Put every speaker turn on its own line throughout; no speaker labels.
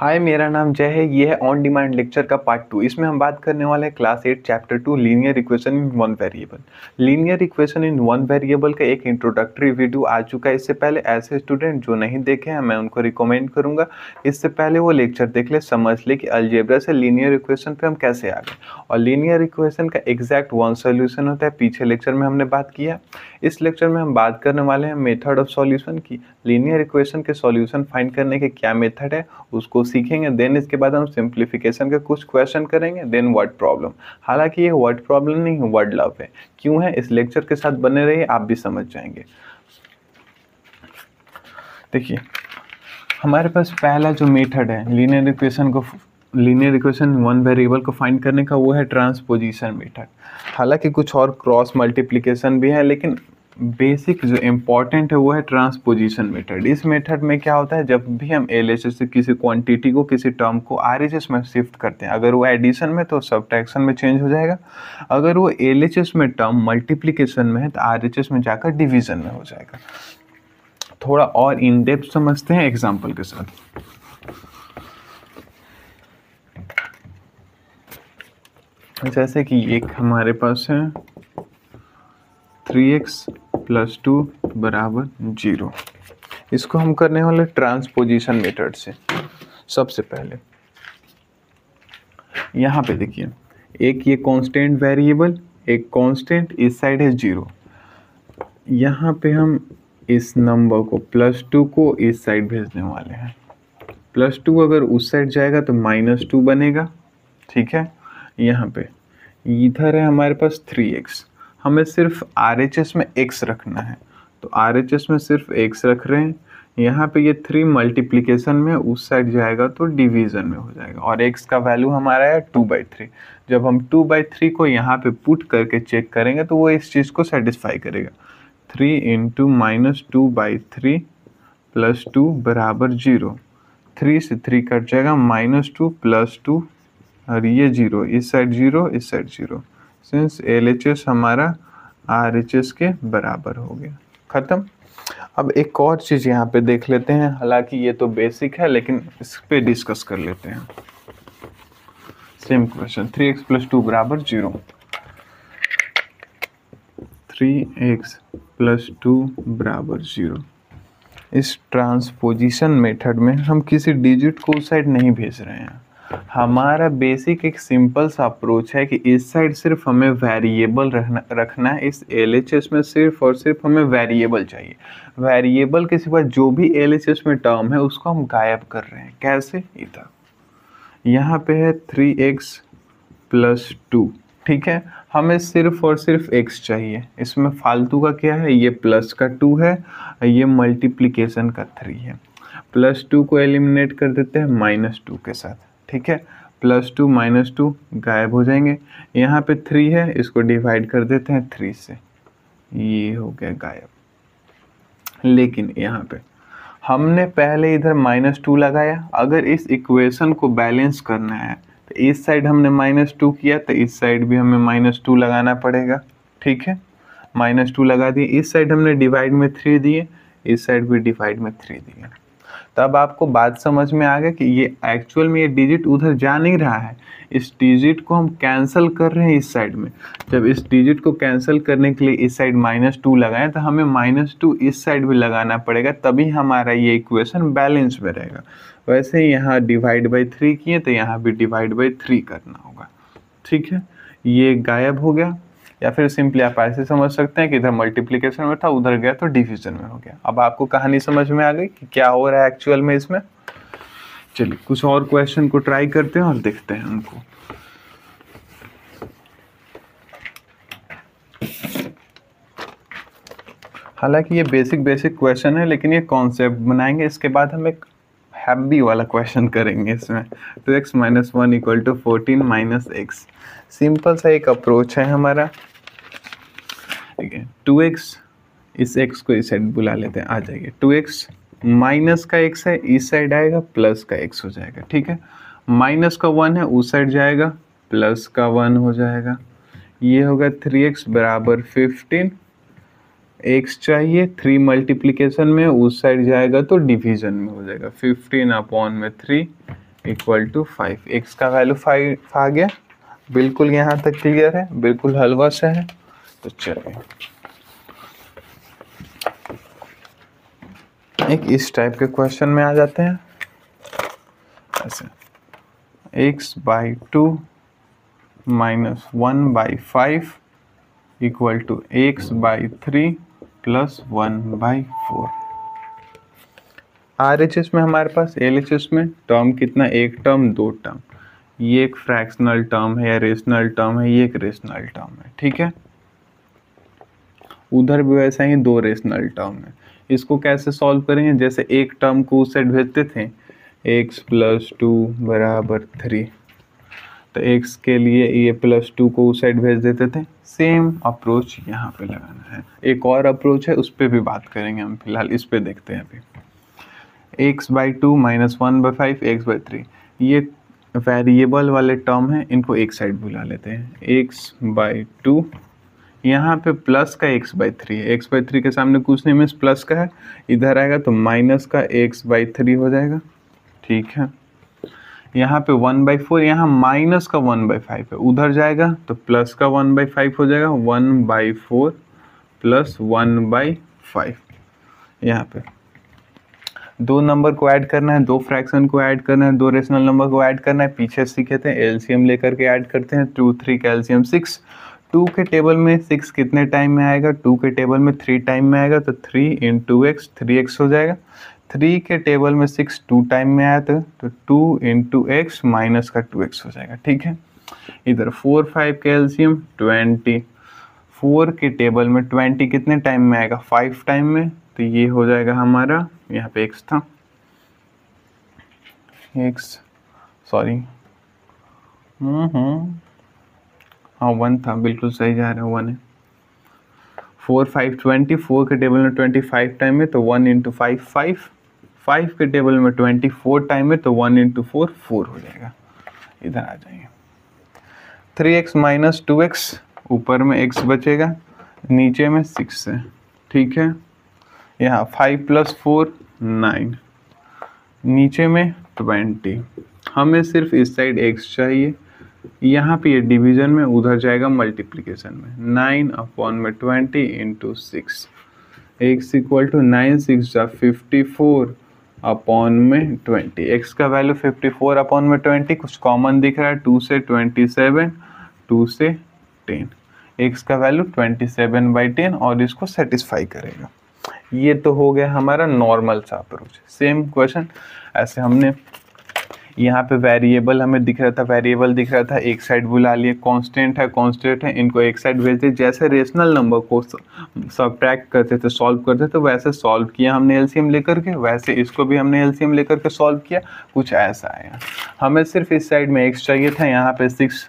हाय, मेरा नाम जय है। ये है ऑन डिमांड लेक्चर का पार्ट 2। इसमें हम बात करने वाले हैं class 8 chapter 2 linear equation in one variable. Linear equation in one variable का एक इंट्रोडक्टरी वीडियो आ चुका है। इससे पहले ऐसे स्टूडेंट जो नहीं देखे हैं मैं उनको रिकमेंड करूंगा इससे पहले वो लेक्चर देख ले, समझ ले कि अलजेब्रा से लीनियर इक्वेशन पे हम कैसे आ गए और लीनियर इक्वेशन का एग्जैक्ट वन सोल्यूशन होता है। पीछे लेक्चर में हमने बात किया। इस लेक्चर में हम बात करने वाले हैं मेथड ऑफ सॉल्यूशन की। लीनियर इक्वेशन के सॉल्यूशन फाइंड करने के क्या मेथड है उसको सीखेंगे। देन इसके बाद हम सिंप्लीफिकेशन के कुछ क्वेश्चन करेंगे। Then word problem. हालांकि ये वर्ड प्रॉब्लम नहीं है, वर्ड लव है। क्यों है, इस लेक्चर के साथ बने रहिए, आप भी समझ जाएंगे। देखिए, हमारे पास पहला जो मेथड है लीनियर इक्वेशन वन वेरिएबल को फाइंड करने का, वो है ट्रांसपोजिशन मेथड। हालांकि कुछ और क्रॉस मल्टीप्लिकेशन भी है, लेकिन बेसिक जो इम्पॉर्टेंट है वो है ट्रांसपोजिशन मेथड। इस मेथड में क्या होता है, जब भी हम एलएचएस से किसी क्वांटिटी को, किसी टर्म को आरएचएस में शिफ्ट करते हैं, अगर वो एडिशन में तो सब्ट्रैक्शन में चेंज हो जाएगा। अगर वो एलएचएस में टर्म मल्टीप्लिकेशन में है तो आरएचएस में जाकर डिवीजन में हो जाएगा। थोड़ा और इन डेप्थ समझते हैं एग्जाम्पल के साथ। जैसे कि एक हमारे पास है 3x + 2 = 0। इसको हम करने वाले ट्रांसपोजिशन मेथड से। सबसे पहले यहाँ पे देखिए, एक ये कांस्टेंट वेरिएबल, एक कांस्टेंट, इस साइड है 0। यहाँ पे हम इस नंबर को +2 को इस साइड भेजने वाले हैं। +2 अगर उस साइड जाएगा तो -2 बनेगा। ठीक है, यहाँ पे इधर है हमारे पास 3x। हमें सिर्फ RHS में x रखना है, तो RHS में सिर्फ x रख रहे हैं। यहाँ पे ये 3 मल्टीप्लिकेशन में उस साइड जाएगा तो डिवीज़न में हो जाएगा, और x का वैल्यू हमारा है 2/3। जब हम 2/3 को यहाँ पे पुट करके चेक करेंगे तो वो इस चीज़ को सेटिस्फाई करेगा। 3 × -2/3 + 2 = 0। 3 से 3 कट जाएगा, -2 + 2 और ये 0, इस साइड 0, इस साइड 0। सिंस LHS हमारा RHS के बराबर हो गया। खत्म। अब एक और चीज़ यहाँ पे देख लेते हैं। हालांकि ये तो बेसिक है, लेकिन इस पे डिस्कस कर लेते हैं। Same question, 3x + 2 = 0। 3x + 2 = 0। इस ट्रांसपोजिशन मेथड में हम किसी डिजिट को उस साइड नहीं भेज रहे हैं। हमारा बेसिक एक सिंपल सा अप्रोच है कि इस साइड सिर्फ हमें वेरिएबल रखना है। इस एलएचएस में सिर्फ और सिर्फ हमें वेरिएबल चाहिए। वेरिएबल के सिवा जो भी एलएचएस में टर्म है उसको हम गायब कर रहे हैं। कैसे? इधर यहाँ पे है 3x + 2। ठीक है, हमें सिर्फ और सिर्फ x चाहिए। इसमें फालतू का क्या है, ये प्लस का 2 है, ये मल्टीप्लिकेशन का 3 है। +2 को एलिमिनेट कर देते हैं -2 के साथ। ठीक है, +2 -2 गायब हो जाएंगे। यहाँ पे 3 है, इसको डिवाइड कर देते हैं 3 से, ये हो गया गायब। लेकिन यहाँ पे हमने पहले इधर -2 लगाया। अगर इस इक्वेशन को बैलेंस करना है तो इस साइड हमने -2 किया तो इस साइड भी हमें -2 लगाना पड़ेगा। ठीक है, -2 लगा दिए। इस साइड हमने डिवाइड में 3 दिए, इस साइड भी डिवाइड में 3 दिए। तब आपको बात समझ में आ गया कि ये एक्चुअल में ये डिजिट उधर जा नहीं रहा है। इस डिजिट को हम कैंसिल कर रहे हैं इस साइड में। जब इस डिजिट को कैंसिल करने के लिए इस साइड -2 लगाएं तो हमें -2 इस साइड भी लगाना पड़ेगा, तभी हमारा ये इक्वेशन बैलेंस में रहेगा। वैसे ही यहाँ /3 किए तो यहाँ भी /3 करना होगा। ठीक है, ये गायब हो गया। या फिर सिंपली आप ऐसे समझ सकते हैं कि इधर मल्टीप्लिकेशन में था, उधर गया तो डिवीजन में हो गया। अब आपको कहानी समझ में आ गई कि क्या हो रहा है एक्चुअल में इसमें। चलिए कुछ और क्वेश्चन को ट्राई करते हैं और देखते हैं उनको। हालांकि ये बेसिक क्वेश्चन है, लेकिन ये कॉन्सेप्ट बनाएंगे। इसके बाद हम एक हैवी वाला क्वेश्चन करेंगे इसमें। 2x - 1 = 14 - x। सिंपल सा एक अप्रोच है हमारा। ठीक है, 2x, इस x को इस साइड बुला लेते हैं, आ जाइए। 2x माइनस का x है, इस साइड आएगा, प्लस का x हो जाएगा। ठीक है, माइनस का 1 है, उस साइड जाएगा, प्लस का 1 हो जाएगा। ये होगा 3x = 15। x चाहिए, 3 मल्टीप्लिकेशन में उस साइड जाएगा तो डिवीजन में हो जाएगा। 15/3 इक्वल टू 5। एक्स का वैल्यू 5 आ गया। बिल्कुल यहाँ तक क्लियर है, बिल्कुल हलवा सा है। तो चलिए एक इस टाइप के क्वेश्चन में आ जाते हैं। ऐसे x/2 minus 1/5 equal to x/3 plus 1/4। RHS में हमारे पास LHS में टर्म कितना, एक टर्म दो टर्म, ये एक फ्रैक्शनल टर्म है या रेशनल टर्म है, ये एक रेशनल टर्म है, ठीक है। उधर भी वैसा ही दो रेशनल टर्म है। इसको कैसे सॉल्व करेंगे, जैसे एक टर्म को उस साइड भेजते थे x+2 बराबर 3, तो x के लिए ये +2 को उस साइड भेज देते थे। सेम अप्रोच यहाँ पे लगाना है। एक और अप्रोच है, उस पर भी बात करेंगे हम, फिलहाल इस पे देखते हैं अभी। x/2 माइनस 1/5 x/3, ये वेरिएबल वाले टर्म हैं, इनको एक साइड बुला लेते हैं। x/2 यहाँ पे प्लस का x/3 है, x/3 के सामने कुछ नहीं, मीन्स प्लस का है, इधर आएगा तो माइनस का x/3 हो जाएगा, ठीक है। यहाँ पे 1/4, यहाँ माइनस का 1/5 है, उधर जाएगा तो प्लस का 1/5 हो जाएगा, 1/4 प्लस 1/5। यहाँ पे दो नंबर को ऐड करना है, दो फ्रैक्शन को ऐड करना है, दो रेशनल नंबर को ऐड करना है। पीछे सीखे थे एलसीएम लेकर के ऐड करते हैं। 2 3 का एलसीएम 6। 2 के टेबल में 6 कितने टाइम में आएगा, 2 के टेबल में 3 टाइम में आएगा, तो 3 × x 3x हो जाएगा। 3 के टेबल में 6 2 टाइम में आया तो 2 × x माइनस का 2x हो जाएगा, ठीक है। इधर 4 5 का एलसीएम 20। 4 के टेबल में 20 कितने टाइम में आएगा, 5 टाइम में, तो ये हो जाएगा हमारा, यहाँ पे x था, x सॉरी हाँ 1 था, बिल्कुल सही जा रहा है, 1 है। 4 5 20, 4 के टेबल में 25 टाइम में, तो 1 × 5 5। 5 के टेबल में 24 टाइम में, तो 1 × 4 4 हो जाएगा। इधर आ जाएंगे, 3x माइनस 2x, ऊपर में x बचेगा, नीचे में 6 है, ठीक है। यहाँ 5 + 4 9, नीचे में 20। हमें सिर्फ इस साइड x चाहिए, यहाँ पे ये डिवीजन में, उधर जाएगा मल्टीप्लिकेशन में। 9/20 × 6, x इक्वल टू 9 6 54 अपॉन में 20। x का वैल्यू 54 अपॉन में 20, कुछ कॉमन दिख रहा है, 2 से 27, 2 से 10, x का वैल्यू 27/10 और इसको सेटिस्फाई करेगा। ये तो हो गया हमारा नॉर्मल सा अप्रोच। सेम क्वेश्चन ऐसे हमने यहाँ पे वेरिएबल हमें दिख रहा था, वेरिएबल दिख रहा था, एक साइड बुला लिए, कांस्टेंट है, इनको एक साइड भेज दिए। जैसे रेशनल नंबर को सब्ट्रैक्ट करते थे, सॉल्व करते थे, वैसे सॉल्व किया हमने एलसीएम लेकर के, वैसे इसको भी हमने एलसीएम लेकर के सॉल्व किया। कुछ ऐसा आया, हमें सिर्फ इस साइड में x चाहिए था, यहाँ पे 6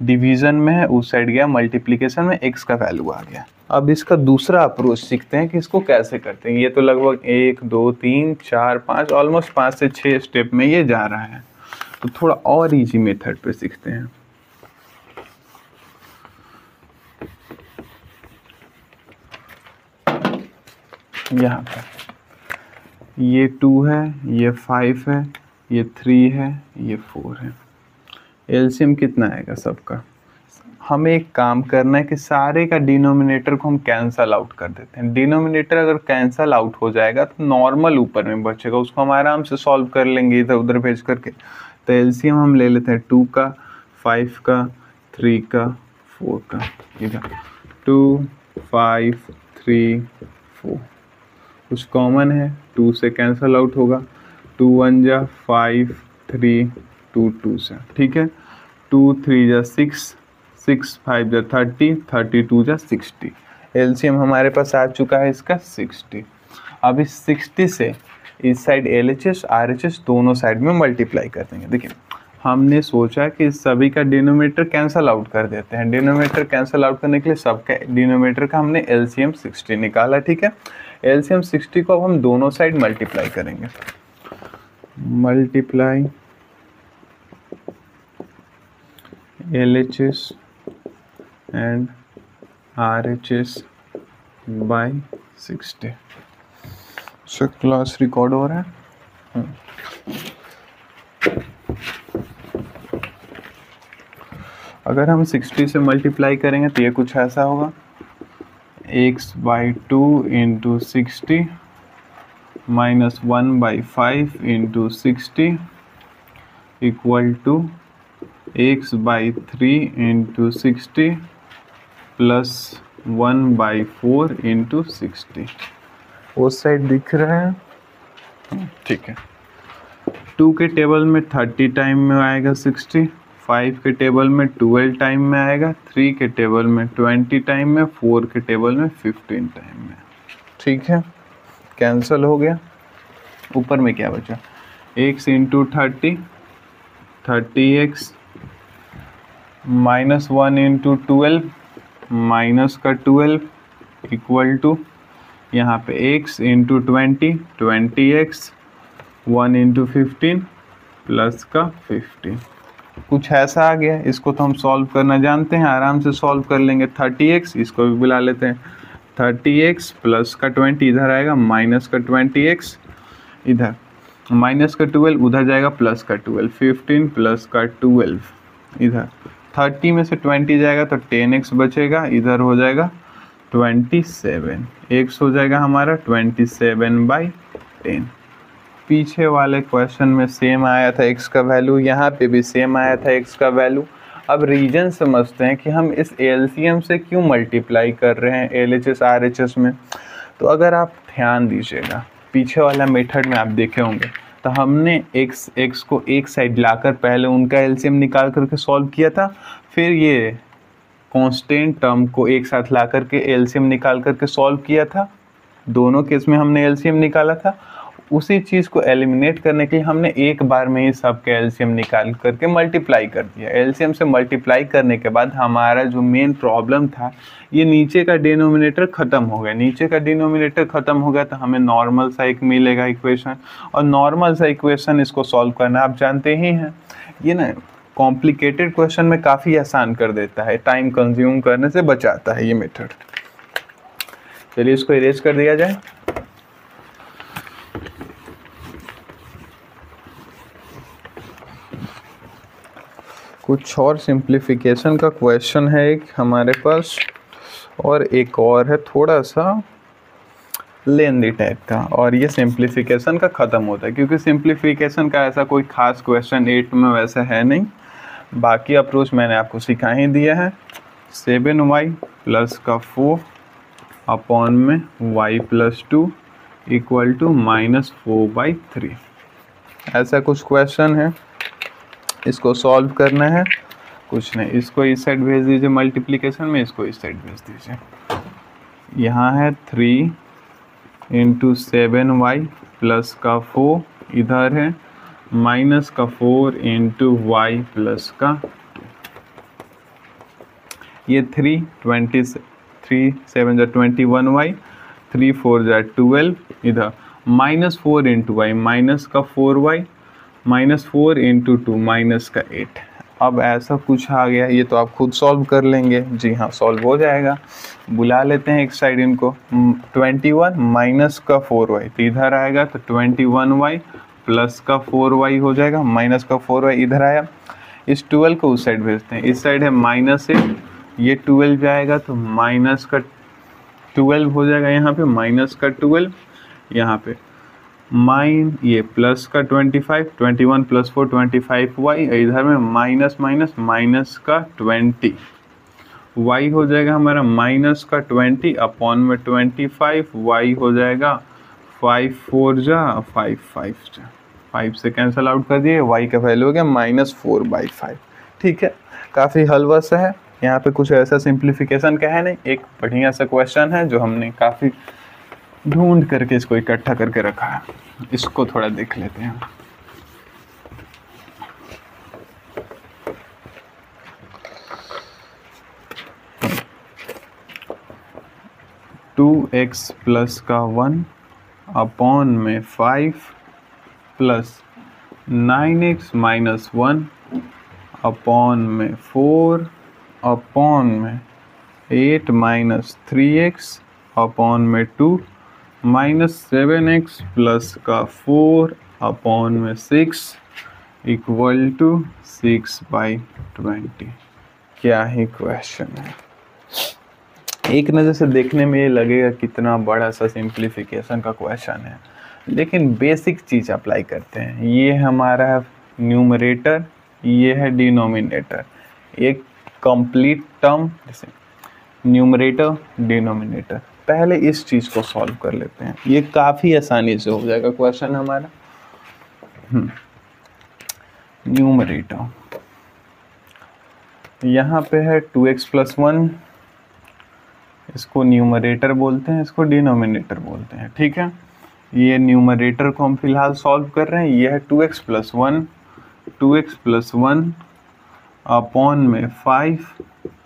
डिवीजन में है, उस साइड गया मल्टीप्लिकेशन में, x का वैल्यू आ गया। अब इसका दूसरा अप्रोच सीखते हैं कि इसको कैसे करते हैं। ये तो लगभग 1 2 3 4 5 ऑलमोस्ट 5 से 6 स्टेप में ये जा रहा है, तो थोड़ा और इजी मेथड पे सीखते हैं। यहाँ पर ये 2 है, ये 5 है, ये 3 है, ये 4 है। एलसीएम कितना आएगा सबका, हमें एक काम करना है कि सारे का डिनोमिनेटर को हम कैंसल आउट कर देते हैं। डिनोमिनेटर अगर कैंसल आउट हो जाएगा तो नॉर्मल ऊपर में बचेगा, उसको हम आराम से सॉल्व कर लेंगे इधर उधर भेज करके। तो एलसीएम हम ले लेते हैं 2 का, 5 का, 3 का, 4 का। इधर 2 5 3 4 कुछ कॉमन है, 2 से कैंसल आउट होगा, 2 1 जा 5 3 2 2 से, ठीक है। 2 3 जा 6 6 5 जा 30 32 जा 60। एलसीएम हमारे पास आ चुका है इसका 60। अब इस 60 से इस साइड LHS RHS दोनों साइड में मल्टीप्लाई कर देंगे। देखिए हमने सोचा कि सभी का डिनोमिनेटर कैंसल आउट कर देते हैं। डिनोमिनेटर कैंसल आउट करने के लिए सबका डिनोमिनेटर का हमने एलसीएम 60 निकाला, ठीक है। एलसीएम 60 को अब हम दोनों साइड मल्टीप्लाई करेंगे। Multiply LHS and RHS by 60। So class record हो रहा है। अगर हम 60 से मल्टीप्लाई करेंगे तो ये कुछ ऐसा होगा, x/2 into 60 minus 1/5 into 60 equal to x/3 into 60 plus 1/4 into 60। वो साइड दिख रहा है, ठीक है। 2 के टेबल में 30 टाइम में आएगा 60, 5 के टेबल में 12 टाइम में आएगा, 3 के टेबल में 20 टाइम में, 4 के टेबल में 15 टाइम में, ठीक है। कैंसिल हो गया। ऊपर में क्या बचा, x into 30, 30x minus 1 into 12 minus का 12 इक्वल टू यहाँ पे x into 20, 20x 1 into 15 plus का 15, कुछ ऐसा आ गया। इसको तो हम सॉल्व करना जानते हैं, आराम से सॉल्व कर लेंगे। 30x इसको भी बुला लेते हैं, 30x प्लस का 20 इधर आएगा, माइनस का 20x इधर, माइनस का 12 उधर जाएगा, प्लस का 12, 15 प्लस का 12 इधर, 30 में से 20 जाएगा तो 10x बचेगा, इधर हो जाएगा 27, x हो जाएगा हमारा 27/10। पीछे वाले क्वेश्चन में सेम आया था x का वैल्यू, यहाँ पे भी सेम आया था x का वैल्यू। अब रीजन समझते हैं कि हम इस एलसीएम से क्यों मल्टीप्लाई कर रहे हैं एलएचएस आरएचएस में। तो अगर आप ध्यान दीजिएगा, पीछे वाला मेथड में आप देखे होंगे, तो हमने x को एक साइड लाकर पहले उनका एलसीएम निकाल करके सॉल्व किया था, फिर ये कांस्टेंट टर्म को एक साथ ला करके एलसीएम निकाल करके सॉल्व किया था। दोनों केस में हमने एलसीएम निकाला था। उसी चीज़ को एलिमिनेट करने के लिए हमने एक बार में ही सबके एलसीएम निकाल करके मल्टीप्लाई कर दिया। एलसीएम से मल्टीप्लाई करने के बाद हमारा जो मेन प्रॉब्लम था, ये नीचे का डिनोमिनेटर ख़त्म हो गया। नीचे का डिनोमिनेटर ख़त्म हो गया तो हमें नॉर्मल सा एक मिलेगा इक्वेशन, और नॉर्मल सा इक्वेशन इसको सॉल्व करना आप जानते ही हैं। ये ना कॉम्प्लिकेटेड क्वेश्चन में काफ़ी आसान कर देता है, टाइम कंज्यूम करने से बचाता है ये मेथड। चलिए इसको इरेज कर दिया जाए। कुछ और सिंप्लीफिकेशन का क्वेश्चन है एक हमारे पास, और एक और है थोड़ा सा लेंदी टाइप का, और ये सिंप्लीफिकेशन का ख़त्म होता है, क्योंकि सिंप्लीफिकेशन का ऐसा कोई खास क्वेश्चन 8 में वैसा है नहीं। बाकी अप्रोच मैंने आपको सिखा ही दिया है। 7y प्लस का 4 अपॉन में y प्लस 2 इक्वल टू -4/3, ऐसा कुछ क्वेश्चन है। इसको सॉल्व करना है, कुछ नहीं, इसको इस साइड भेज दीजिए मल्टीप्लिकेशन में, इसको इस साइड भेज दीजिए। यहाँ है 3 इंटू 7y प्लस का 4, इधर है माइनस का 4 इंटू y प्लस का 2। ये 3 7 जा 21y, 3 4 जा 12, इधर -4 इंटू y, माइनस का 4y, -4 इंटू 2 माइनस का 8। अब ऐसा कुछ आ गया, ये तो आप खुद सॉल्व कर लेंगे। जी हाँ, सॉल्व हो जाएगा। बुला लेते हैं एक साइड इनको। 21 माइनस का 4y, तो इधर आएगा तो 21y प्लस का 4y हो जाएगा, माइनस का 4y इधर आया। इस 12 को उस साइड भेजते हैं, इस साइड है -8, ये 12 जाएगा तो माइनस का 12 हो जाएगा, यहाँ पे माइनस का 12, यहाँ पे ये प्लस का 25, 21 प्लस 4 25y, इधर में माइनस माइनस का 20, y हो जाएगा हमारा माइनस का 20 अपॉन में 25, y हो जाएगा 5 4 जा 5 5 जा, 5 से कैंसिल आउट कर दिए, y का वैल्यू हो गया -4/5। ठीक है, काफ़ी हलवा सा है। यहाँ पे कुछ ऐसा सिंप्लीफिकेशन का है नहीं, एक बढ़िया सा क्वेश्चन है जो हमने काफ़ी ढूंढ करके इसको इकट्ठा करके रखा है। इसको थोड़ा देख लेते हैं। टू एक्स प्लस का 1 अपॉन में 5 प्लस 9x माइनस 1 अपॉन में 4 अपॉन में 8 माइनस 3x अपॉन में 2 -7x प्लस का 4 अपॉन में 6 इक्वल टू 6/20। क्या ही क्वेश्चन है। एक नज़र से देखने में ये लगेगा कितना बड़ा सा सिंप्लीफिकेशन का क्वेश्चन है, लेकिन बेसिक चीज़ अप्लाई करते हैं। ये हमारा है न्यूमरेटर, ये है डिनोमिनेटर, एक कंप्लीट टर्म जैसे न्यूमरेटर डिनोमिनेटर। पहले इस चीज़ को सॉल्व कर लेते हैं, ये काफ़ी आसानी से हो जाएगा क्वेश्चन हमारा। न्यूमरेटर यहाँ पे है 2x + 1, इसको न्यूमरेटर बोलते हैं, इसको डिनोमिनेटर बोलते हैं, ठीक है। ये न्यूमरेटर को हम फिलहाल सॉल्व कर रहे हैं। ये है 2x + 1, 2x + 1 अपॉन में 5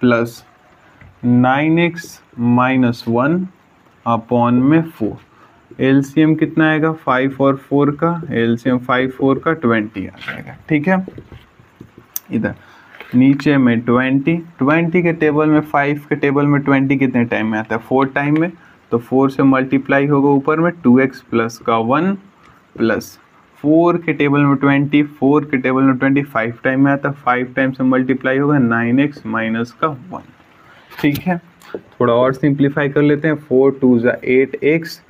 + 9x - 1 अपॉन में 4। एलसीएम कितना आएगा? 5 और 4 का एलसीएम 5 4 का 20 आ जाएगा, ठीक है। इधर नीचे में 20 के टेबल में 5 के टेबल में 20 कितने टाइम में आता है? 4 टाइम में, तो 4 से मल्टीप्लाई होगा ऊपर में 2x + का 1 प्लस 4 के टेबल में 20, 4 के टेबल में 20 5 टाइम में आता है, 5 टाइम से मल्टीप्लाई होगा 9x - का 1, ठीक है। थोड़ा और सिंप्लीफाई कर लेते हैं। 4 2 = 8x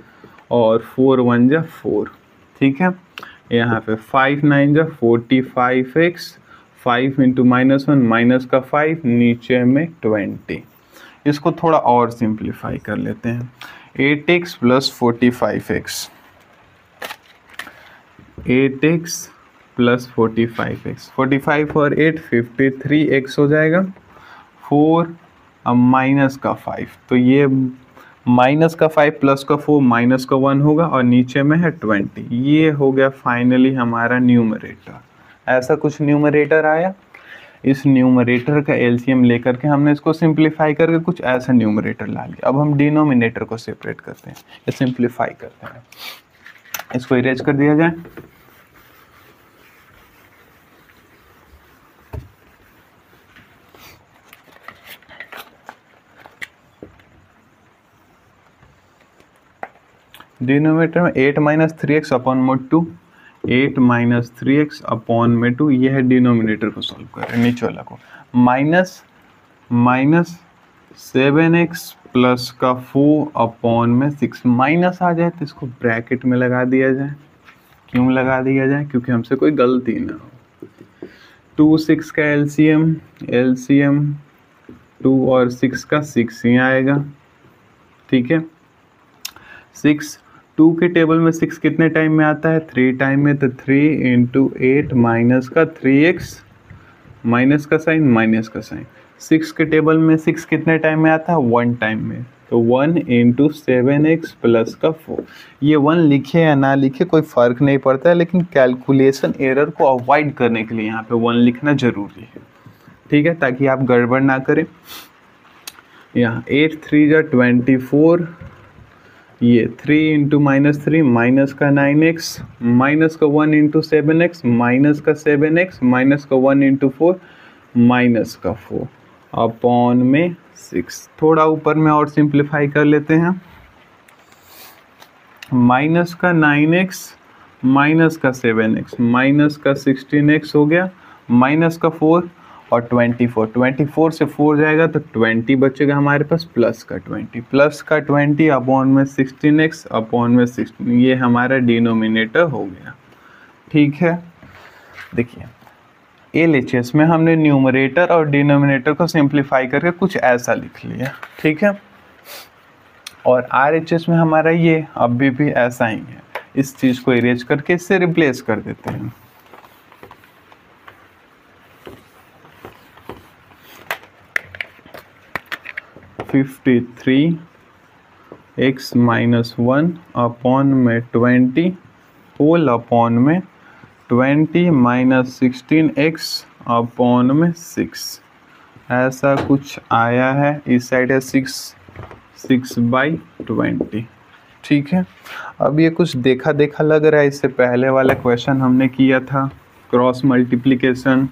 और 4 1 = 4, ठीक है। यहाँ पे 5 9 = 45x, 5 × -1 - का 5, नीचे में 20। इसको थोड़ा और सिंप्लीफाई कर लेते हैं। 8x + 45x, 8x + 45x, 45 और 8 53x हो जाएगा। 4 अब माइनस का 5, तो ये माइनस का 5 प्लस का 4 माइनस का 1 होगा और नीचे में है 20। ये हो गया फाइनली हमारा न्यूमरेटर। ऐसा कुछ न्यूमरेटर आया। इस न्यूमरेटर का एलसीएम लेकर के हमने इसको सिंप्लीफाई करके कुछ ऐसा न्यूमरेटर ला लिया। अब हम डिनोमिनेटर को सेपरेट करते हैं या सिंप्लीफाई करते हैं। इसको इरेज कर दिया जाए। डिनोमिनेटर में 8 - 3x अपॉन में 2, 8 - 3x अपॉन में 2, ये है डिनोमिनेटर को सॉल्व कर रहे हैं। नीचे वाला को माइनस 7x प्लस का 4 अपॉन में 6, माइनस आ जाए तो इसको ब्रैकेट में लगा दिया जाए। क्यों लगा दिया जाए? क्योंकि हमसे कोई गलती ना हो। 2 6 का एलसीएम 2 और 6 का 6 ही आएगा, ठीक है। 6 2 के टेबल में 6 कितने टाइम में आता है? 3 टाइम में, तो 3 × 8 माइनस का 3x, माइनस का साइन माइनस का साइन। 6 के टेबल में 6 कितने टाइम में आता है? 1 टाइम में, तो 1 × 7x प्लस का 4। ये 1 लिखे या ना लिखे कोई फ़र्क नहीं पड़ता है, लेकिन कैलकुलेशन एरर को अवॉइड करने के लिए यहाँ पे 1 लिखना ज़रूरी है, ठीक है, ताकि आप गड़बड़ ना करें। यहाँ 8 3 = 24, ये 3 × -3 माइनस का 9x, माइनस का 1 × 7x, माइनस का 7x, माइनस का 1 × 4, माइनस का 4 अपॉन में 6। थोड़ा ऊपर में और सिंप्लीफाई कर लेते हैं। माइनस का 9x, माइनस का 7x, माइनस का 16x हो गया, माइनस का 4 और 24 से 4 जाएगा तो 20 बचेगा हमारे पास, प्लस का 20 अपॉन में 16x अपॉन में 16। ये हमारा डिनोमिनेटर हो गया, ठीक है। देखिए एलएचएस में हमने न्यूमरेटर और डिनोमिनेटर को सिंप्लीफाई करके कुछ ऐसा लिख लिया, ठीक है। और आरएचएस में हमारा ये अभी भी ऐसा ही है। इस चीज़ को इरेज करके इससे रिप्लेस कर देते हैं। x - 1 अपॉन में 20 होल अपॉन में 20 - 16x अपॉन में 6, ऐसा कुछ आया है। इस साइड है 6/20, ठीक है। अब ये कुछ देखा देखा लग रहा है। इससे पहले वाला क्वेश्चन हमने किया था क्रॉस मल्टीप्लिकेशन,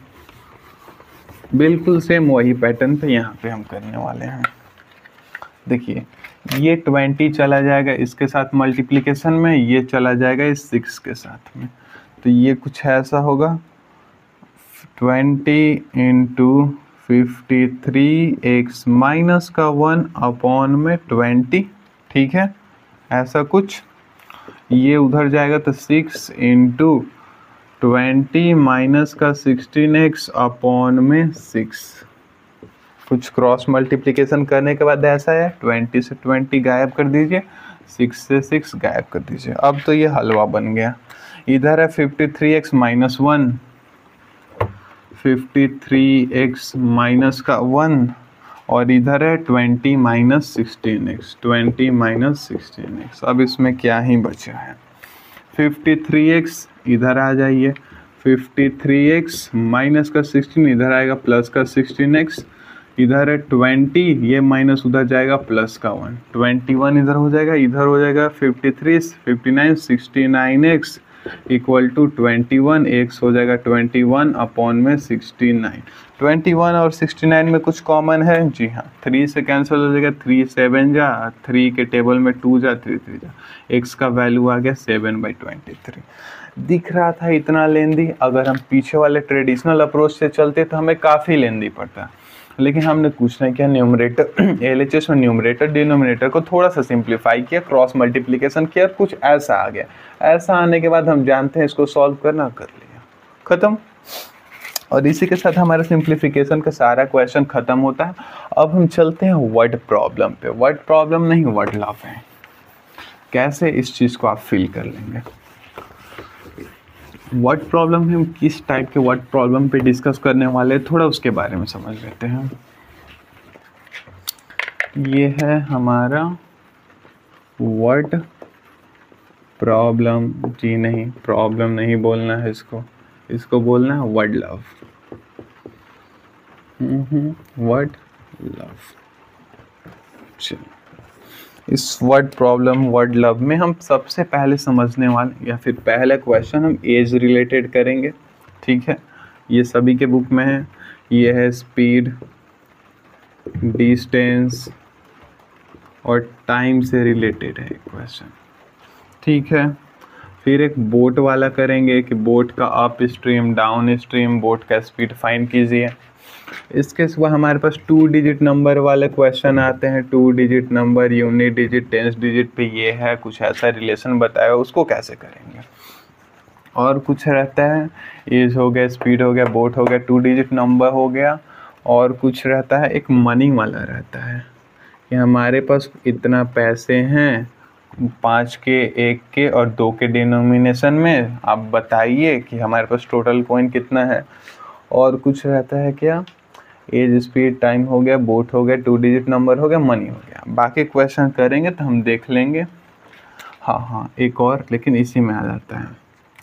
बिल्कुल सेम वही पैटर्न पे यहाँ पे हम करने वाले हैं। देखिए ये 20 चला जाएगा इसके साथ मल्टीप्लिकेशन में, ये चला जाएगा इस 6 के साथ में, तो ये कुछ ऐसा होगा 20 × 53x माइनस का 1 अपॉन में 20, ठीक है, ऐसा कुछ। ये उधर जाएगा तो 6 इंटू 20 माइनस का 16x अपॉन में 6। कुछ क्रॉस मल्टीप्लिकेशन करने के बाद ऐसा है, 20 से 20 गायब कर दीजिए, 6 से 6 गायब कर दीजिए। अब तो ये हलवा बन गया। इधर है 53x माइनस 1, 53x माइनस का 1, और इधर है 20 माइनस 16x, 20 माइनस 16x। अब इसमें क्या ही बचा है, 53x इधर आ जाइए, 53x माइनस का 16 इधर आएगा, प्लस का 16x, इधर है 20, ये माइनस उधर जाएगा, प्लस का 1, 21 इधर हो जाएगा, इधर हो जाएगा 53, 59, 69x इक्वल टू 21, x हो जाएगा 21 अपॉन में 69। 21 और 69 में कुछ कॉमन है, जी हाँ, 3 से कैंसिल हो जाएगा, 3 7 जा, 3 के टेबल में 2 जा, 3 3 जा, x का वैल्यू आ गया 7/23। दिख रहा था इतना लेंदी, अगर हम पीछे वाले ट्रेडिशनल अप्रोच से चलते तो हमें काफ़ी लेंदी पड़ता, लेकिन हमने कुछ नहीं किया, न्यूमरेटर एलएचएस में न्यूमरेटर डिनोमिनेटर को थोड़ा सा सिंप्लीफाई किया, क्रॉस मल्टीप्लिकेशन किया, कुछ ऐसा आ गया। ऐसा आने के बाद हम जानते हैं इसको सॉल्व करना, कर लिया, ख़त्म। और इसी के साथ हमारा सिंप्लीफिकेशन का सारा क्वेश्चन ख़त्म होता है। अब हम चलते हैं वर्ड प्रॉब्लम पे। वर्ड प्रॉब्लम नहीं, वर्ड लव है। कैसे इस चीज़ को आप फील कर लेंगे। वर्ड प्रॉब्लम हम किस टाइप के वर्ड प्रॉब्लम पे डिस्कस करने वाले हैं, थोड़ा उसके बारे में समझ लेते हैं। ये है हमारा वर्ड प्रॉब्लम, जी नहीं, प्रॉब्लम नहीं बोलना है इसको बोलना है वर्ड लव। Word love. चलो, इस वर्ड प्रॉब्लम वर्ड लव में हम सबसे पहले समझने वाले, या फिर पहला क्वेश्चन हम एज रिलेटेड करेंगे, ठीक है। ये सभी के बुक में है। ये है स्पीड, डिस्टेंस और टाइम से रिलेटेड है क्वेश्चन, ठीक है। फिर एक बोट वाला करेंगे कि बोट का up stream down stream, boat का स्पीड फाइंड कीजिए। इसके सिवा हमारे पास 2 डिजिट नंबर वाले क्वेश्चन आते हैं। 2 digit number, unit digit, 10 digit पे ये है, कुछ ऐसा रिलेशन बताया, उसको कैसे करेंगे। और कुछ रहता है, एज हो गया, स्पीड हो गया, बोट हो गया, 2 डिजिट नंबर हो गया। और कुछ रहता है, एक मनी वाला रहता है कि हमारे पास इतना पैसे हैं, 5 के, 1 के और 2 के डिनोमिनेशन में, आप बताइए कि हमारे पास टोटल कॉइन कितना है। और कुछ रहता है क्या, एज, स्पीड, टाइम हो गया, बोट हो गया, 2 डिजिट नंबर हो गया, मनी हो गया। बाकी क्वेश्चन करेंगे तो हम देख लेंगे। हाँ, एक और, लेकिन इसी में आ जाता है।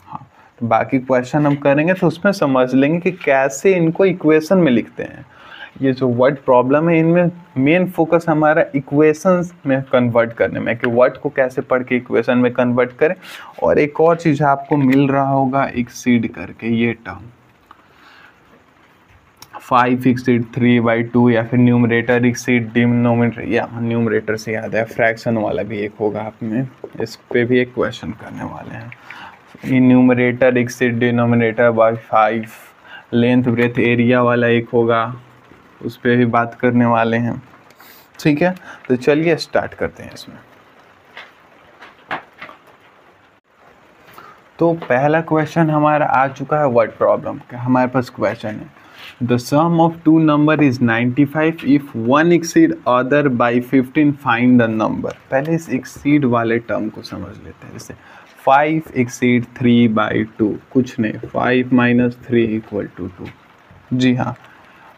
हाँ, तो बाकी क्वेश्चन हम करेंगे तो उसमें समझ लेंगे कि कैसे इनको इक्वेशन में लिखते हैं। ये जो वर्ड प्रॉब्लम है, इनमें मेन फोकस हमारा इक्वेशंस में कन्वर्ट करने में, कि वर्ड को कैसे पढ़ के इक्वेशन में कन्वर्ट करें। और एक और चीज़ आपको मिल रहा होगा, एक्सीड करके ये टर्म 5 एक्सीड 3/2, या फिर न्यूमरेटर एक्सीड डिनोमिनेटर, या न्यूमरेटर से याद है फ्रैक्शन वाला भी एक होगा, आप में इस पे भी एक क्वेश्चन करने वाले हैं। Numerator exceed denominator by 5, length breadth area वाला एक होगा, उस पर भी बात करने वाले हैं, ठीक है। तो चलिए स्टार्ट करते हैं इसमें। तो पहला क्वेश्चन हमारा आ चुका है वर्ड प्रॉब्लम का। हमारे पास क्वेश्चन है, the sum of 2 number is 95, if 1 exceed other by 15 find the number. पहले इस एक्सीड वाले टर्म को समझ लेते हैं। जैसे 5 एक्सीड 3/2, कुछ नहीं, 5 माइनस 3 इक्वल टू 2। जी हाँ,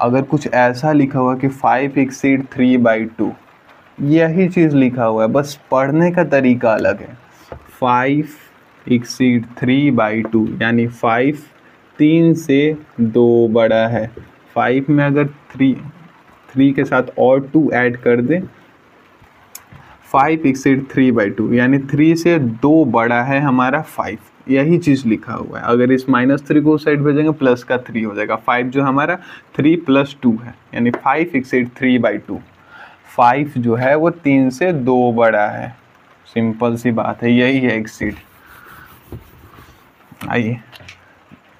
अगर कुछ ऐसा लिखा हुआ कि 5 एक्सीड 3/2, यही चीज़ लिखा हुआ है, बस पढ़ने का तरीका अलग है। 5 एक्सीड 3/2 यानी 5 3 से 2 बड़ा है। 5 में अगर 3 के साथ और 2 ऐड कर दें, 5 एक्सीड 3/2 यानी 3 से 2 बड़ा है हमारा 5, यही चीज़ लिखा हुआ है। अगर इस -3 को साइड भेजेंगे, प्लस का 3 हो जाएगा। 5 जो हमारा 3 + 2 है, यानी 5 एक्सीड 3/2। 5 जो है वो 3 से 2 बड़ा है, सिंपल सी बात है, यही है एक्सीड। आइए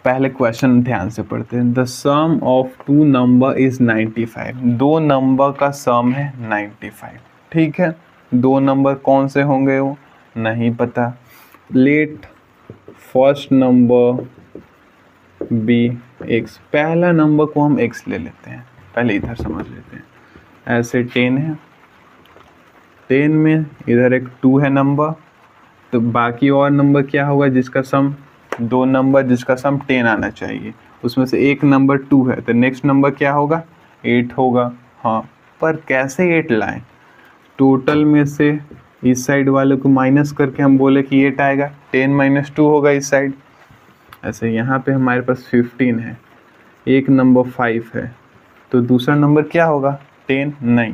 पहले क्वेश्चन ध्यान से पढ़ते हैं। The sum of two number is 95। दो नंबर का सम है 95। ठीक है, दो नंबर कौन से होंगे वो नहीं पता। Let first number be x. पहला नंबर को हम एक्स ले लेते हैं, पहले इधर समझ लेते हैं। ऐसे 10 है, 10 में इधर एक 2 है नंबर, तो बाकी और नंबर क्या होगा जिसका सम, दो नंबर जिसका सम 10 आना चाहिए, उसमें से एक नंबर 2 है, तो नेक्स्ट नंबर क्या होगा 8 होगा। हाँ, पर कैसे 8 लाएं? टोटल में से इस साइड वाले को माइनस करके हम बोले कि 8 आएगा, 10 - 2 होगा इस साइड। ऐसे यहाँ पे हमारे पास 15 है, एक नंबर 5 है, तो दूसरा नंबर क्या होगा 10 नहीं,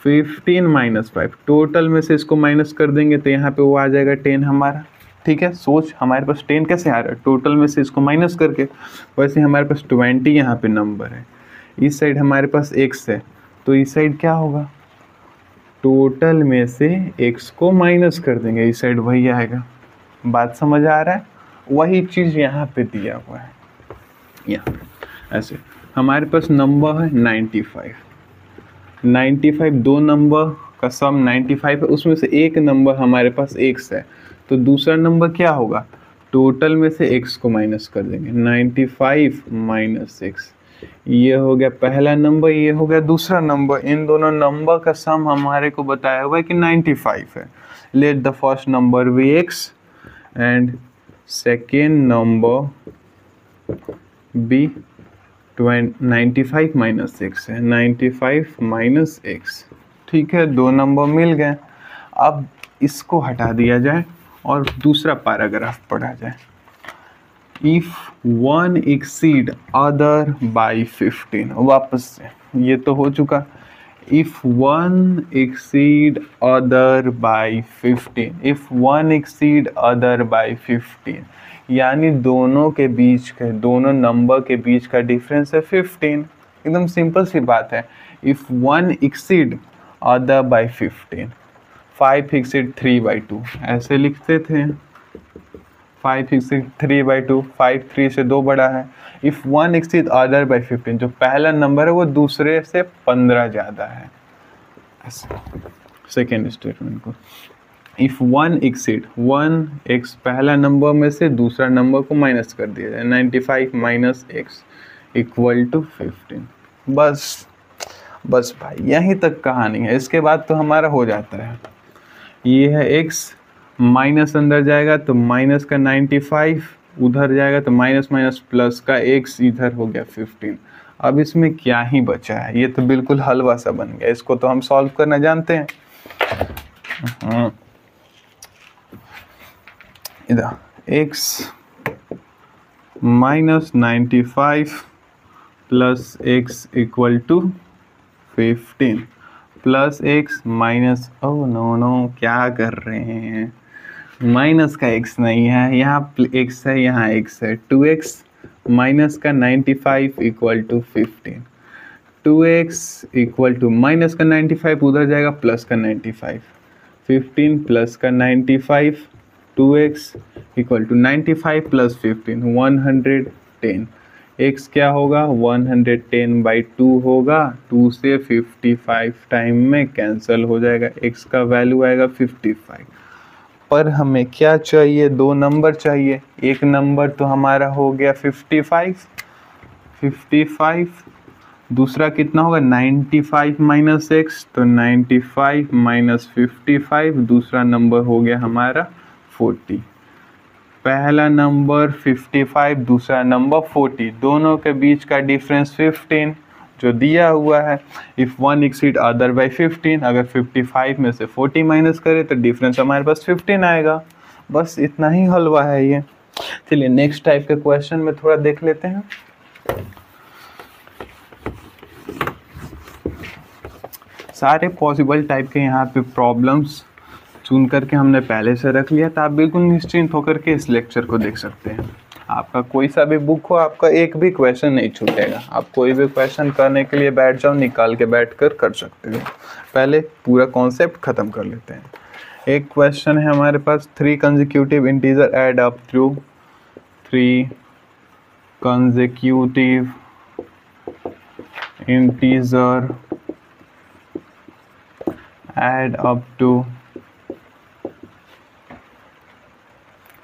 15 - 5। टोटल में से इसको माइनस कर देंगे तो यहाँ पे वो आ जाएगा 10 हमारा। ठीक है, सोच हमारे पास 10 कैसे आ रहा है, टोटल में से इसको माइनस करके। वैसे हमारे पास 20 यहाँ पे नंबर है, इस साइड हमारे पास x है, तो इस साइड क्या होगा, टोटल में से x को माइनस कर देंगे, इस साइड वही आएगा। बात समझ आ रहा है? वही चीज़ यहाँ पे दिया हुआ है। यहाँ ऐसे हमारे पास नंबर है 95, दो नंबर का सम 95 है, उसमें से एक नंबर हमारे पास x है, तो दूसरा नंबर क्या होगा, टोटल में से x को माइनस कर देंगे, 95 - x। ये हो गया पहला नंबर, ये हो गया दूसरा नंबर। इन दोनों नंबर का सम हमारे को बताया हुआ है कि 95 है। Let the first number be x and second number be 95 - x है, 95 - x। ठीक है, दो नंबर मिल गए। अब इसको हटा दिया जाए और दूसरा पैराग्राफ पढ़ा जाए। If one exceed other by 15। वापस से, ये तो हो चुका। If one exceed other by 15, if one exceed other by 15, यानी दोनों के बीच के, दोनों नंबर के बीच का डिफरेंस है 15। एकदम सिंपल सी बात है। If one exceed other by 15, 5 exceed 3/2, ऐसे लिखते थे। 5 एक्सीड 3/2, 5 3 से 2 बड़ा है। If one exceed other by 15, जो पहला नंबर है वो दूसरे से 15 ज़्यादा है। सेकेंड स्टेटमेंट को, if one exceed, one x पहला नंबर में से दूसरा नंबर को माइनस कर दिया जाए, 95 - x इक्वल टू 15। बस भाई यहीं तक कहानी है। इसके बाद तो हमारा हो जाता है, ये है x, माइनस अंदर जाएगा तो माइनस का 95, उधर जाएगा तो माइनस प्लस का x, इधर हो गया 15। अब इसमें क्या ही बचा है, ये तो बिल्कुल हलवा सा बन गया। इसको तो हम सॉल्व करना जानते हैं। इधर x -95 plus x equal to 15 plus x minus, oh no क्या कर रहे हैं, माइनस का x नहीं है, यहाँ x है, यहाँ x है। 2x माइनस का 95 equal to 15, 2x equal to minus का 95 उधर जाएगा, प्लस का 95, 15 प्लस का 95, 2x equal to 95 plus 15, 110। x क्या होगा, 110/2 होगा, 2 से 55 टाइम में कैंसिल हो जाएगा, x का वैल्यू आएगा 55। पर हमें क्या चाहिए, दो नंबर चाहिए। एक नंबर तो हमारा हो गया 55, दूसरा कितना होगा 95 - x, तो 95 - 55, दूसरा नंबर हो गया हमारा 40। पहला नंबर 55, दूसरा नंबर 40, दोनों के बीच का डिफरेंस 15 जो दिया हुआ है। If one exceed other by 15, अगर 55 में से 40 माइनस करें तो डिफरेंस हमारे पास 15 आएगा। बस इतना ही हलवा है ये। चलिए नेक्स्ट टाइप के क्वेश्चन में थोड़ा देख लेते हैं। सारे पॉसिबल टाइप के यहाँ पे प्रॉब्लम्स चुन करके हमने पहले से रख लिया, तो आप बिल्कुल निश्चिंत होकर के इस लेक्चर को देख सकते हैं। आपका कोई सा भी बुक हो, आपका एक भी क्वेश्चन नहीं छूटेगा। आप कोई भी क्वेश्चन करने के लिए बैठ जाओ, निकाल के बैठ कर सकते हो। पहले पूरा कॉन्सेप्ट ख़त्म कर लेते हैं। एक क्वेश्चन है हमारे पास, 3 consecutive integer add up through 3 consecutive integer add up to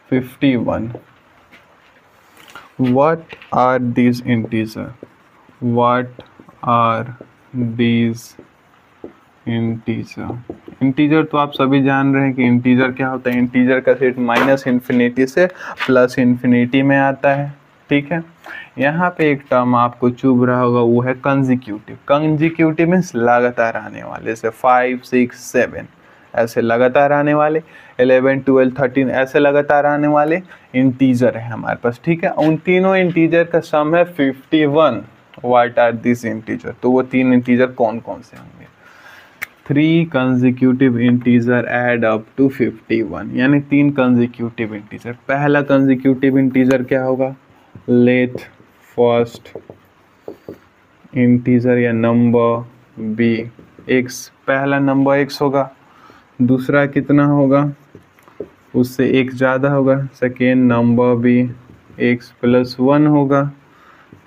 51. What are these integer? What are these integer? Integer तो आप सभी जान रहे हैं कि इंटीजर क्या होता है। इंटीजर का सेट माइनस इन्फिनिटी से प्लस इन्फिनिटी में आता है, ठीक है। यहाँ पे एक टर्म आपको चुभ रहा होगा, वो है कंजिक्यूटिव। कंजिक्यूटिव मीन्स लगातार आने वाले, जैसे 5, 6, 7 ऐसे लगातार आने वाले, 11, 12, 13 ऐसे लगातार आने वाले इंटीजर है हमारे पास, ठीक है। उन तीनों इंटीजर का सम है 51। What are this integer? तो वो तीन इंटीजर कौन कौन से होंगे? 3 consecutive integer add up to 51, यानी 3 कंजिक्यूटिव इंटीजर। पहला कंजिक्यूटिव इंटीजर क्या होगा? लेट फर्स्ट इंटीजर या नंबर बी x। पहला नंबर x होगा, दूसरा कितना होगा? उससे एक ज़्यादा होगा। सेकेंड नंबर भी x + 1 होगा।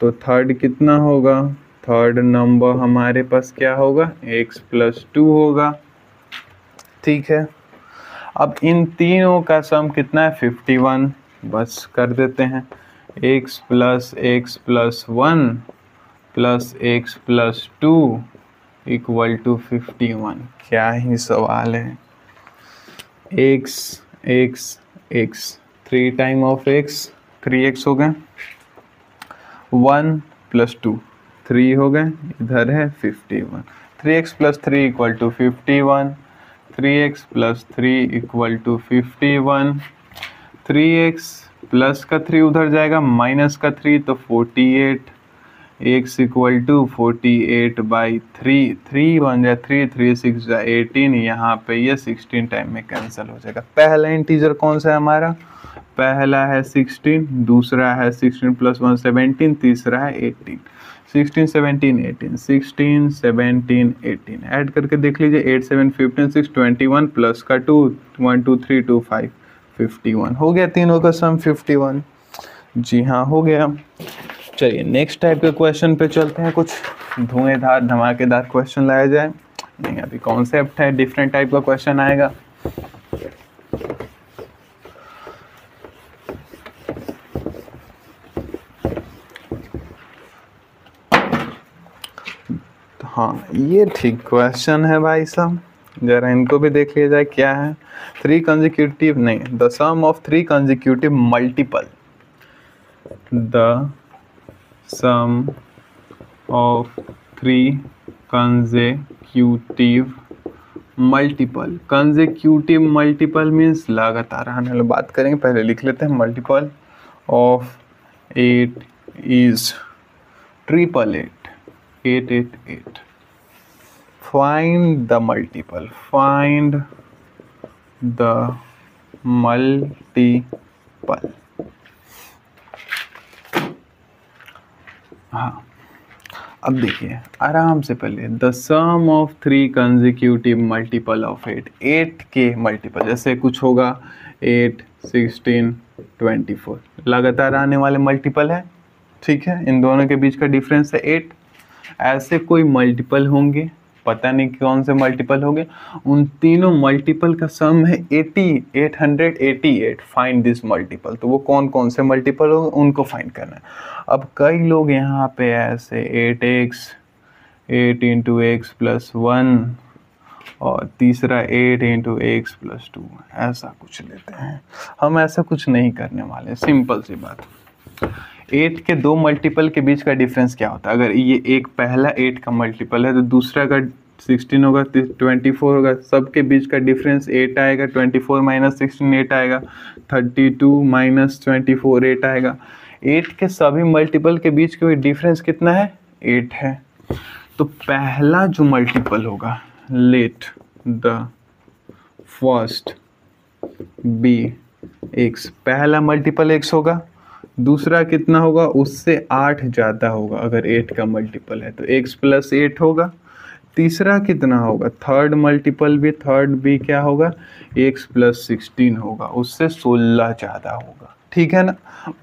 तो थर्ड कितना होगा? थर्ड नंबर हमारे पास क्या होगा? x + 2 होगा, ठीक है। अब इन तीनों का सम कितना है? 51। बस कर देते हैं, x + x + 1 + x + 2 = 51। क्या ही सवाल है। x x x 3 time of x 3x हो गए, 1 + 2 3 हो गए, इधर है 51। 3x + 3 = 51, 3x + 3 = 51। 3x प्लस का 3 उधर जाएगा, माइनस का 3 तो 48। x = 48/3, 3 बन जाए 3, 3 6 जा 18। यहाँ पे ये 16 टाइम में कैंसिल हो जाएगा। पहला इंटीजर कौन सा है हमारा? पहला है 16, दूसरा है 16 + 1 17, तीसरा है 18। 16 17 18, 16 17 18 ऐड करके देख लीजिए। 8 7 15 6 21 प्लस का 2 1 2 3 2 5 51 हो गया। तीनों का सम 51। जी हाँ, हो गया। चलिए नेक्स्ट टाइप के क्वेश्चन पे चलते हैं। कुछ धुएंधार धमाकेदार क्वेश्चन लाया जाए। नहीं, अभी कॉन्सेप्ट है, डिफरेंट टाइप का क्वेश्चन आएगा। हाँ, ये ठीक क्वेश्चन है भाई साहब, जरा इनको भी देख लिया जाए क्या है। 3 कंजिक्यूटिव नहीं, the sum of 3 consecutive multiple, the sum of 3 consecutive multiple. Consecutive multiple means लगातार आने वाले। बात करेंगे, पहले लिख लेते हैं। Multiple of 8 is 888 888। Find the multiple. Find the multiple. हाँ, अब देखिए आराम से पहले the sum of 3 consecutive multiple of 8। 8 के मल्टीपल जैसे कुछ होगा 8 16 24 लगातार आने वाले मल्टीपल है, ठीक है। इन दोनों के बीच का डिफरेंस है 8। ऐसे कोई मल्टीपल होंगे, पता नहीं कौन से मल्टीपल होंगे। उन तीनों मल्टीपल का सम है 888। Find this multiple. तो वो कौन कौन से मल्टीपल होंगे उनको फाइंड करना है। अब कई लोग यहाँ पे ऐसे 8x 8 × x + 1 और तीसरा 8 × x + 2 ऐसा कुछ लेते हैं। हम ऐसा कुछ नहीं करने वाले, सिंपल सी बात। 8 के 2 मल्टीपल के बीच का डिफरेंस क्या होता है? अगर ये एक पहला 8 का मल्टीपल है तो दूसरा का 16 होगा, 24 होगा। सबके बीच का डिफरेंस 8 आएगा। 24 - 16 8 आएगा। 32 - 24 8 आएगा। 8 के सभी मल्टीपल के बीच का डिफरेंस कितना है? 8 है। तो पहला जो मल्टीपल होगा, let the first be x। पहला मल्टीपल x होगा, दूसरा कितना होगा? उससे 8 ज़्यादा होगा। अगर 8 का मल्टीपल है तो x + 8 होगा। तीसरा कितना होगा? थर्ड मल्टीपल भी, थर्ड भी क्या होगा? x + 16 होगा, उससे 16 ज़्यादा होगा। ठीक है ना।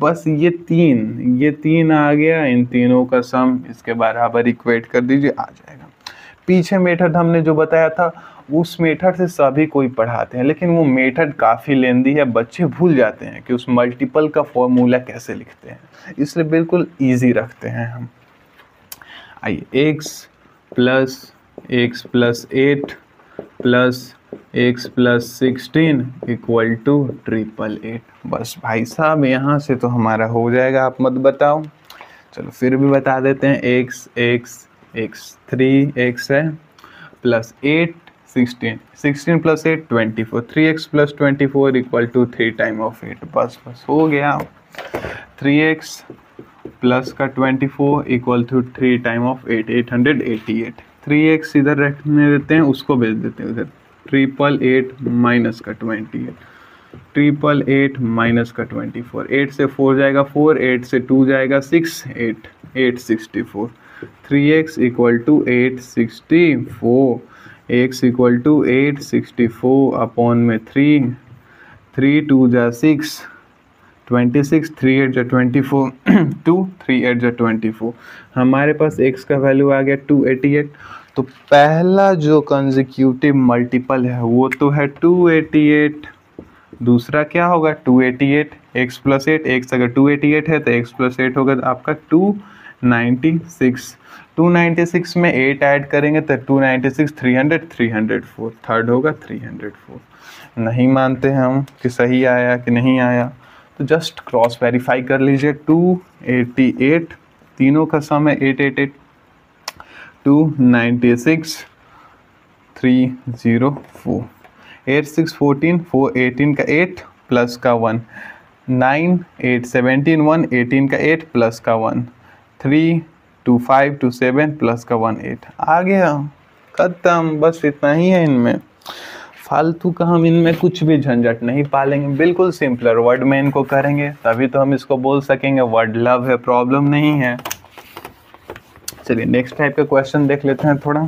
बस ये तीन आ गया, इन तीनों का सम इसके बराबर इक्वेट कर दीजिए, आ जाएगा। पीछे मेथड हमने जो बताया था उस मेथड से सभी कोई पढ़ाते हैं, लेकिन वो मेथड काफ़ी लेंदी है, बच्चे भूल जाते हैं कि उस मल्टीपल का फॉर्मूला कैसे लिखते हैं, इसलिए बिल्कुल इजी रखते हैं हम। आइए, x plus 8 plus x plus 16 equal to 888। बस भाई साहब यहाँ से तो हमारा हो जाएगा, आप मत बताओ। चलो फिर भी बता देते हैं, x 3x है plus 8 16 plus 8 24 3x plus 24 equal to 3 time of 8। बस हो गया। 3x प्लस का 24 equal to 3 time of 8 888। 3x इधर रखने देते हैं, उसको भेज देते हैं उधर। 888 माइनस का 28 888 माइनस का 24। 8 से 4 जाएगा 4, 8 से 2 जाएगा 6, 864। 3x equal to 864, x equal to 864 upon में 3 2 जा 6 26 3 8 जा 24 2 3 8 जा 24। हमारे पास x का वैल्यू आ गया 288। तो पहला जो कंसेक्यूटिव मल्टीपल है वो तो है 288, दूसरा क्या होगा 288 x प्लस 8। x अगर 288 है तो x प्लस 8 होगा तो आपका 296। 296 में 8 ऐड करेंगे तो 296 300 304, थर्ड होगा 304। नहीं मानते हम कि सही आया कि नहीं आया तो जस्ट क्रॉस वेरीफाई कर लीजिए। 288 तीनों का सम है 888, 296 304, 8 6 14 4 18 का 8 प्लस का 1 9 8 17 1 18 का 8 प्लस का 1 3 2 5 2 7 प्लस का 1 8। आ गया, खत्म। बस इतना ही है इनमें, फालतू का हम इनमें कुछ भी झंझट नहीं पालेंगे, बिल्कुल सिंपलर वर्ड में इनको करेंगे तभी तो हम इसको बोल सकेंगे वर्ड लव है, प्रॉब्लम नहीं है। चलिए नेक्स्ट टाइप का क्वेश्चन देख लेते हैं थोड़ा।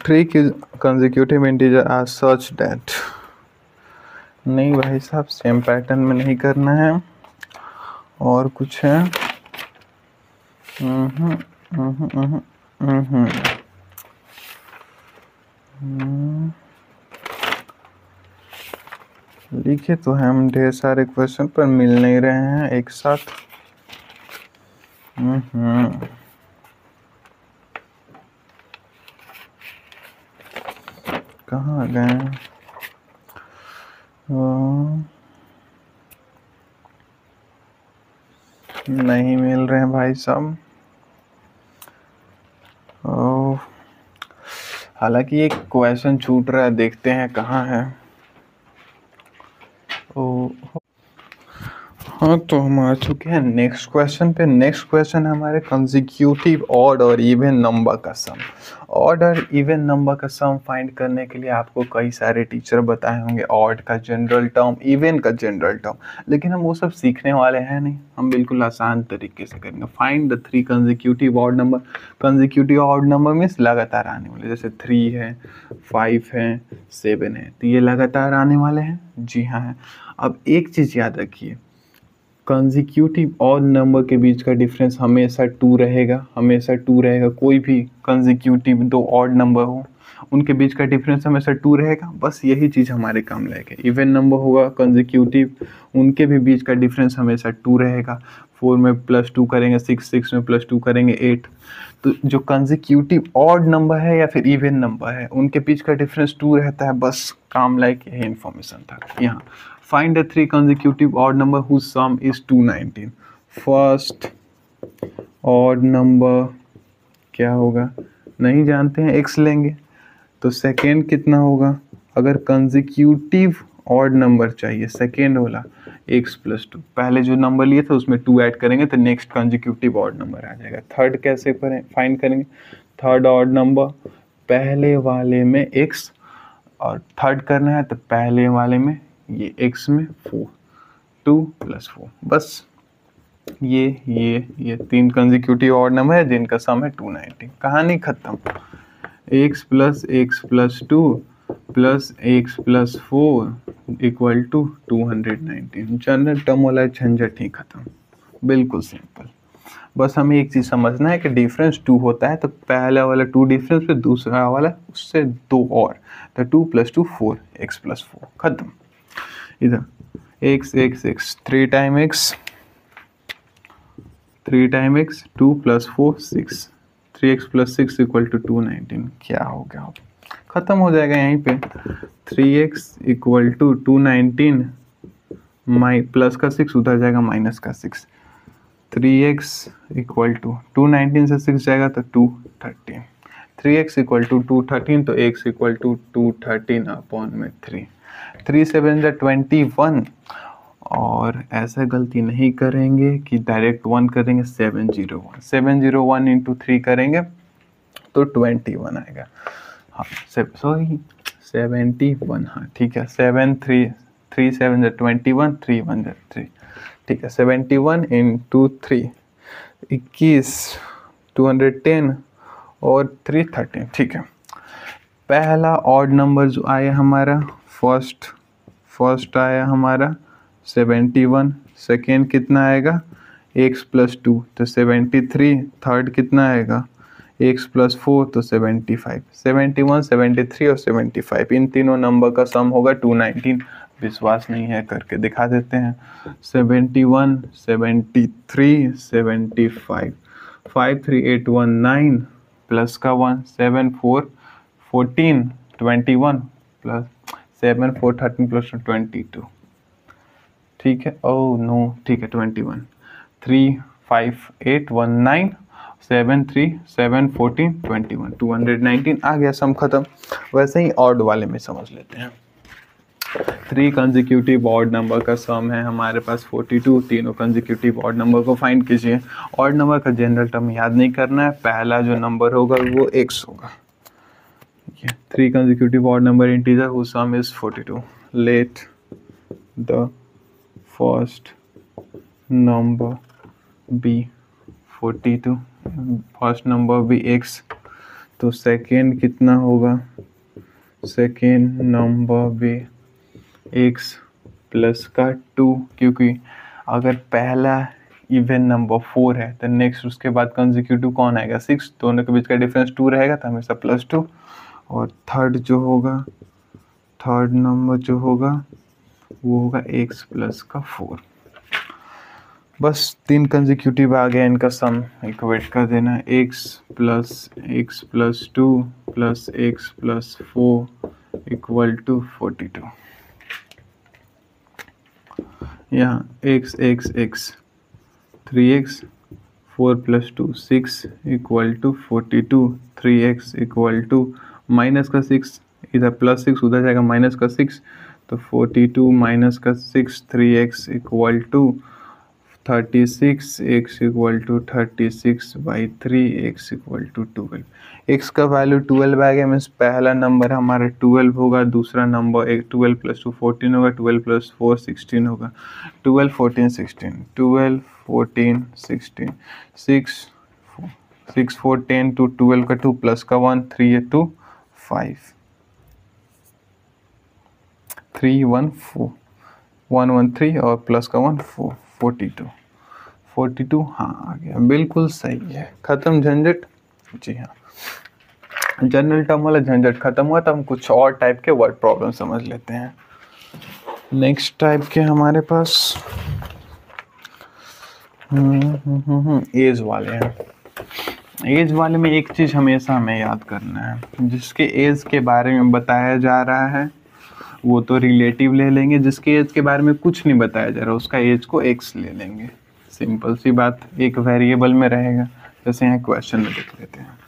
Three consecutive integers are such that, नहीं भाई साहब सेम पैटर्न में नहीं करना है, और कुछ है। लिखे तो हम ढेर सारे क्वेश्चन पर मिल नहीं रहे हैं एक साथ। कहाँ गए? नहीं मिल रहे हैं भाई साहब। हालांकि एक क्वेश्चन छूट रहा है, देखते हैं कहाँ है। हाँ तो हम आ चुके हैं नेक्स्ट क्वेश्चन पे। नेक्स्ट क्वेश्चन हमारे कंसेक्यूटिव ऑड और इवन नंबर का सम। ऑड और इवन नंबर का सम फाइंड करने के लिए आपको कई सारे टीचर बताए होंगे, ऑड का जनरल टर्म, इवन का जनरल टर्म, लेकिन हम वो सब सीखने वाले हैं नहीं, हम बिल्कुल आसान तरीके से करेंगे। Find the 3 consecutive odd number. Consecutive odd number means लगातार आने वाले, जैसे 3 है 5 है 7 है, तो ये लगातार आने वाले हैं। जी हाँ। अब एक चीज़ याद रखिए, कंसेक्यूटिव ऑड नंबर के बीच का डिफरेंस हमेशा 2 रहेगा, हमेशा 2 रहेगा। कोई भी कंसेक्यूटिव दो ऑड नंबर हो उनके बीच का डिफरेंस हमेशा 2 रहेगा। बस यही चीज़ हमारे काम लायक है। इवन नंबर होगा कंसेक्यूटिव, उनके भी बीच का डिफरेंस हमेशा 2 रहेगा। 4 में +2 करेंगे 6, 6 में +2 करेंगे 8। तो जो कंसेक्यूटिव ऑड नंबर है या फिर इवन नंबर है उनके बीच का डिफरेंस 2 रहता है। बस काम लायक यही इन्फॉर्मेशन था यहाँ। Find the 3 consecutive odd number whose sum is 219. First odd number क्या होगा नहीं जानते हैं, x लेंगे। तो सेकेंड कितना होगा, अगर consecutive odd नंबर चाहिए सेकेंड वाला x + 2, पहले जो नंबर लिए थे उसमें 2 ऐड करेंगे तो नेक्स्ट consecutive odd नंबर आ जाएगा। थर्ड कैसे फाइंड करेंगे, थर्ड ऑड नंबर पहले वाले में x और थर्ड करना है तो पहले वाले में ये x में 4, 2 + 4। बस ये 3 कंसेक्यूटिव ऑड नंबर है जिनका सम है 219। कहानी खत्म। x plus 2 plus x plus 4 equal to 219। General term वाला झंझट ही खत्म। बिल्कुल सिंपल। बस हमें एक चीज़ समझना है कि डिफरेंस 2 होता है तो पहला वाला 2 डिफरेंस पे दूसरा वाला उससे 2 और, तो 2 प्लस 2 4, x प्लस 4 खत्म। इधर x 3 time x 2 plus 4 6, 3x plus 6 equal to 219। क्या हो गया, खत्म हो जाएगा यहीं पे। 3x इक्वल टू 219 प्लस का 6 उधर जाएगा माइनस का 6। 3x इक्वल टू 219 से 6 जाएगा तो 213। 3x इक्वल टू 213 तो x इक्वल टू 213 अपॉन में 3। 3 7 जा 21। और ऐसा गलती नहीं करेंगे कि डायरेक्ट 1 करेंगे। 701 इंटू 3 करेंगे तो 21 आएगा। हाँ सॉरी 71। हाँ ठीक है। 3 7 जा 21, 3 1 जा 3। ठीक है। 71 इंटू 3 21, 210 और 313। ठीक है। पहला ऑड नंबर जो आया हमारा फर्स्ट आया हमारा 71। सेकेंड कितना आएगा x प्लस 2 तो 73। थर्ड कितना आएगा x प्लस 4 तो 75। 71, 73 और 75 इन तीनों नंबर का सम होगा 219। विश्वास नहीं है करके दिखा देते हैं। 71, 73, 75, 5 3 8 1 9 प्लस का 1 7 4 14 21 प्लस 7 4 13 प्लस 22। ठीक है। ओह नो ठीक है 21। 3 5 8 1 9 7 3 7 14 21 219 आ गया। सम खत्म। वैसे ही ऑड वाले में समझ लेते हैं। 3 कंसेक्यूटिव ऑड नंबर का सम है हमारे पास 42। तीनों कंसेक्यूटिव ऑड नंबर को फाइंड कीजिए। ऑड नंबर का जनरल टर्म याद नहीं करना है। पहला जो नंबर होगा वो x होगा। 3 consecutive odd number integer whose sum is 42. Let the first number be 42, first number भी x, तो सेकेंड कितना होगा, सेकेंड नंबर भी x प्लस का 2, क्योंकि अगर पहला इवन नंबर 4 है तो नेक्स्ट उसके बाद कंसेक्यूटिव कौन आएगा 6, दोनों के बीच का डिफरेंस 2 रहेगा तो हमेशा प्लस 2। और थर्ड नंबर जो होगा वो होगा x प्लस का 4। बस 3 कंसेक्यूटिव आ गया, इनका सम इक्वेट कर देना। x plus 2 plus x plus 4 equal to 42। यहाँ x 3x 4 plus 2 6 equal to 42। 3x equal to minus का 6, इधर प्लस 6 उधर जाएगा माइनस का 6, तो 42 माइनस का 6 3x equal to 36, x equal to 36/3, x equal to 12। x का वैल्यू 12 आ गया, मीन्स पहला नंबर हमारा 12 होगा, दूसरा नंबर 12 प्लस 2 14 होगा, 12 प्लस 4 16 होगा, 12 14 16 12 14 16 6 4 10 2 12 का 2 प्लस का 1 3 2 5 3 1 4 1 1 3 और प्लस का 1 4 42। हाँ आ गया, बिल्कुल सही है। खत्म झंझट। जी हाँ, जनरल टर्म वाला झंझट खत्म हुआ। तो हम कुछ और टाइप के वर्ड प्रॉब्लम समझ लेते हैं। नेक्स्ट टाइप के हमारे पास एज वाले हैं। एज वाले में एक चीज़ हमेशा हमें याद करना है, जिसके एज के बारे में बताया जा रहा है वो तो रिलेटिव ले लेंगे, जिसके एज के बारे में कुछ नहीं बताया जा रहा उसका एज को x ले लेंगे। सिंपल सी बात, एक वेरिएबल में रहेगा। जैसे यहाँ क्वेश्चन में देख लेते हैं।